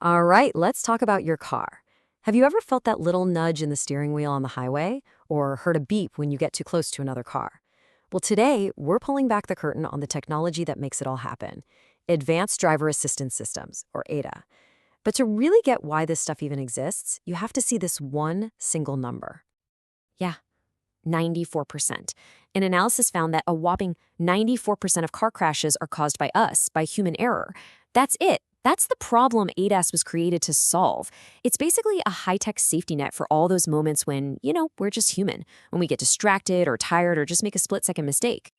All right, let's talk about your car. Have you ever felt that little nudge in the steering wheel on the highway or heard a beep when you get too close to another car? Well, today we're pulling back the curtain on the technology that makes it all happen. Advanced Driver Assistance Systems, or ADA. But to really get why this stuff even exists, you have to see this one single number. Yeah, 94%. An analysis found that a whopping 94% of car crashes are caused by us, by human error. That's it. That's the problem ADAS was created to solve. It's basically a high-tech safety net for all those moments when, we're just human, when we get distracted or tired or just make a split-second mistake.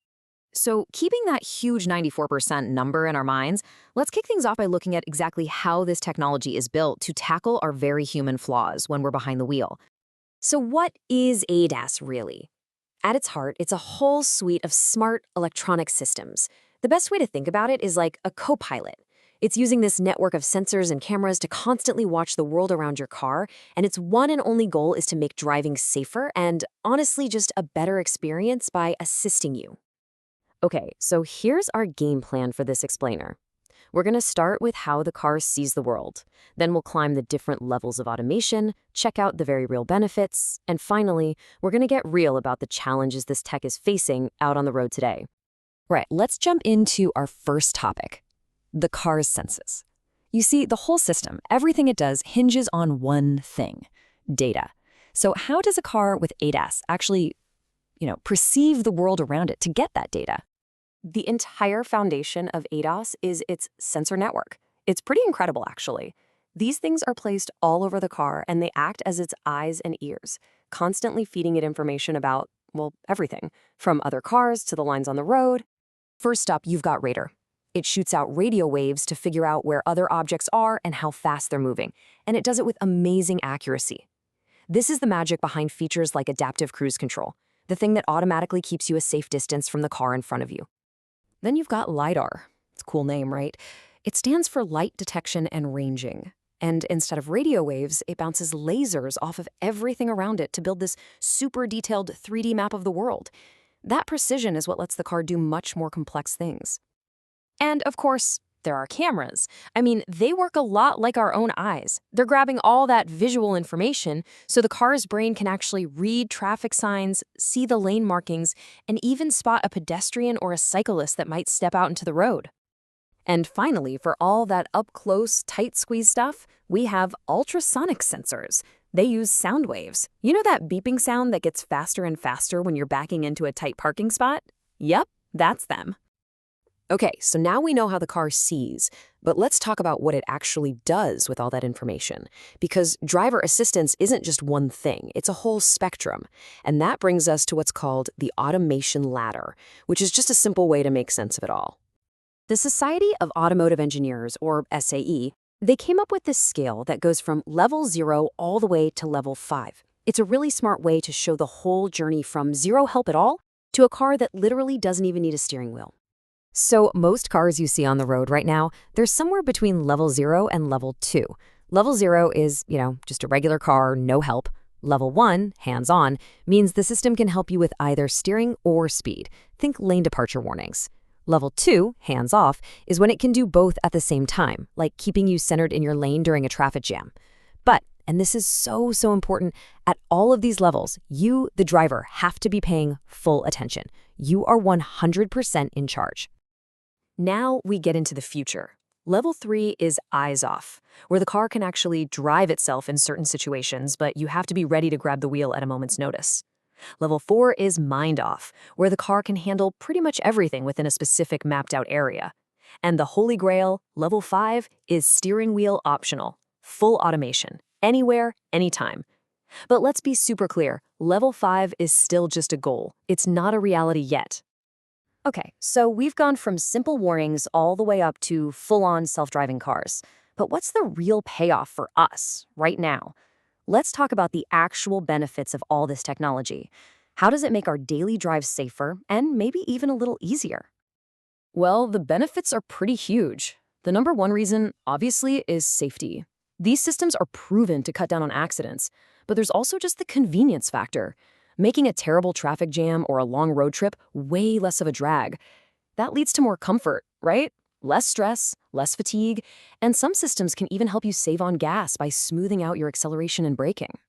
So, keeping that huge 94% number in our minds, let's kick things off by looking at exactly how this technology is built to tackle our very human flaws when we're behind the wheel. So what is ADAS really? At its heart, it's a whole suite of smart electronic systems. The best way to think about it is like a co-pilot. It's using this network of sensors and cameras to constantly watch the world around your car, and its one and only goal is to make driving safer and, honestly, just a better experience by assisting you. Okay, so here's our game plan for this explainer. We're going to start with how the car sees the world. Then we'll climb the different levels of automation, check out the very real benefits, and finally, we're going to get real about the challenges this tech is facing out on the road today. Right, let's jump into our first topic, the car's senses. You see, the whole system, everything it does, hinges on one thing, data. So how does a car with ADAS actually, perceive the world around it to get that data? The entire foundation of ADAS is its sensor network. It's pretty incredible, actually. These things are placed all over the car, and they act as its eyes and ears, constantly feeding it information about, well, everything, from other cars to the lines on the road. First up, you've got radar. It shoots out radio waves to figure out where other objects are and how fast they're moving, and it does it with amazing accuracy. This is the magic behind features like adaptive cruise control, the thing that automatically keeps you a safe distance from the car in front of you. Then you've got LiDAR. It's a cool name, right? It stands for light detection and ranging. And instead of radio waves, it bounces lasers off of everything around it to build this super detailed 3D map of the world. That precision is what lets the car do much more complex things. And of course, there are cameras. I mean, they work a lot like our own eyes. They're grabbing all that visual information so the car's brain can actually read traffic signs, see the lane markings, and even spot a pedestrian or a cyclist that might step out into the road. And finally, for all that up-close, tight-squeeze stuff, we have ultrasonic sensors. They use sound waves. You know that beeping sound that gets faster and faster when you're backing into a tight parking spot? Yep, that's them. Okay, so now we know how the car sees, but let's talk about what it actually does with all that information. Because driver assistance isn't just one thing, it's a whole spectrum. And that brings us to what's called the automation ladder, which is just a simple way to make sense of it all. The Society of Automotive Engineers, or SAE, they came up with this scale that goes from level 0 all the way to level 5. It's a really smart way to show the whole journey from zero help at all to a car that literally doesn't even need a steering wheel. So most cars you see on the road right now, they're somewhere between level 0 and level 2. Level 0 is, just a regular car, no help. Level 1, hands-on, means the system can help you with either steering or speed. Think lane departure warnings. Level 2, hands-off, is when it can do both at the same time, like keeping you centered in your lane during a traffic jam. But, and this is so important, at all of these levels, you, the driver, have to be paying full attention. You are 100% in charge. Now we get into the future. Level 3 is eyes off, where the car can actually drive itself in certain situations, but you have to be ready to grab the wheel at a moment's notice. Level 4 is mind off, where the car can handle pretty much everything within a specific mapped-out area. And the holy grail, level 5, is steering wheel optional, full automation, anywhere, anytime. But let's be super clear, level 5 is still just a goal. It's not a reality yet. Okay, so we've gone from simple warnings all the way up to full-on self-driving cars. But what's the real payoff for us right now? Let's talk about the actual benefits of all this technology. How does it make our daily drives safer and maybe even a little easier? Well, the benefits are pretty huge. The number one reason, obviously, is safety. These systems are proven to cut down on accidents, but there's also just the convenience factor, making a terrible traffic jam or a long road trip way less of a drag. That leads to more comfort, right? Less stress, less fatigue, and some systems can even help you save on gas by smoothing out your acceleration and braking.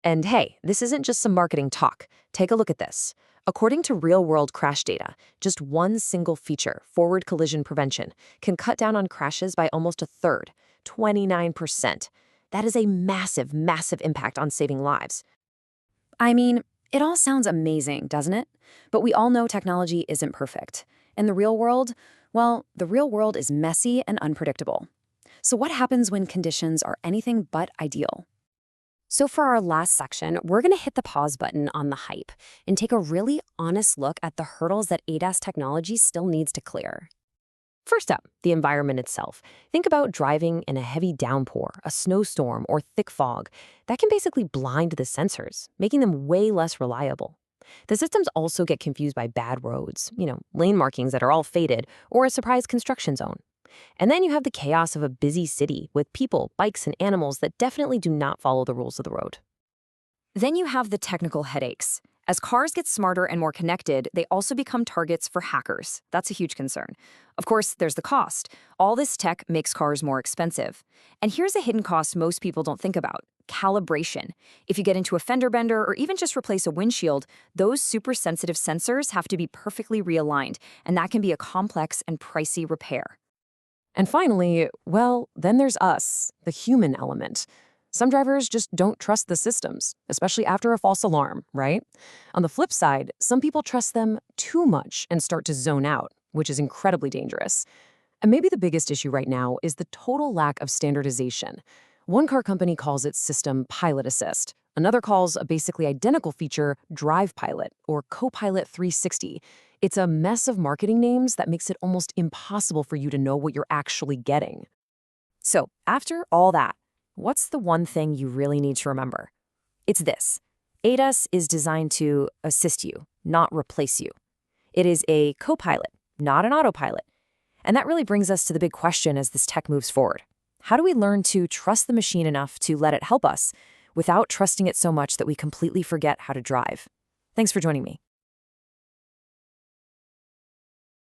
And hey, this isn't just some marketing talk. Take a look at this. According to real-world crash data, just one single feature, forward collision prevention, can cut down on crashes by almost a third, 29%. That is a massive, massive impact on saving lives. I mean, it all sounds amazing, doesn't it? But we all know technology isn't perfect. And the real world, well, the real world is messy and unpredictable. So what happens when conditions are anything but ideal? So for our last section, we're going to hit the pause button on the hype and take a really honest look at the hurdles that ADAS technology still needs to clear. First up, the environment itself. Think about driving in a heavy downpour, a snowstorm, or thick fog. That can basically blind the sensors, making them way less reliable. The systems also get confused by bad roads, lane markings that are all faded, or a surprise construction zone. And then you have the chaos of a busy city with people, bikes, and animals that definitely do not follow the rules of the road. Then you have the technical headaches. As cars get smarter and more connected, they also become targets for hackers. That's a huge concern. Of course, there's the cost. All this tech makes cars more expensive. And here's a hidden cost most people don't think about: calibration. If you get into a fender bender or even just replace a windshield, those super sensitive sensors have to be perfectly realigned, and that can be a complex and pricey repair. And finally, well, then there's us, the human element. Some drivers just don't trust the systems, especially after a false alarm, right? On the flip side, some people trust them too much and start to zone out, which is incredibly dangerous. And maybe the biggest issue right now is the total lack of standardization. One car company calls its system Pilot Assist. Another calls a basically identical feature Drive Pilot or Copilot 360. It's a mess of marketing names that makes it almost impossible for you to know what you're actually getting. So, after all that, what's the one thing you really need to remember? It's this: ADAS is designed to assist you, not replace you. It is a co-pilot, not an autopilot. And that really brings us to the big question as this tech moves forward. How do we learn to trust the machine enough to let it help us without trusting it so much that we completely forget how to drive? Thanks for joining me.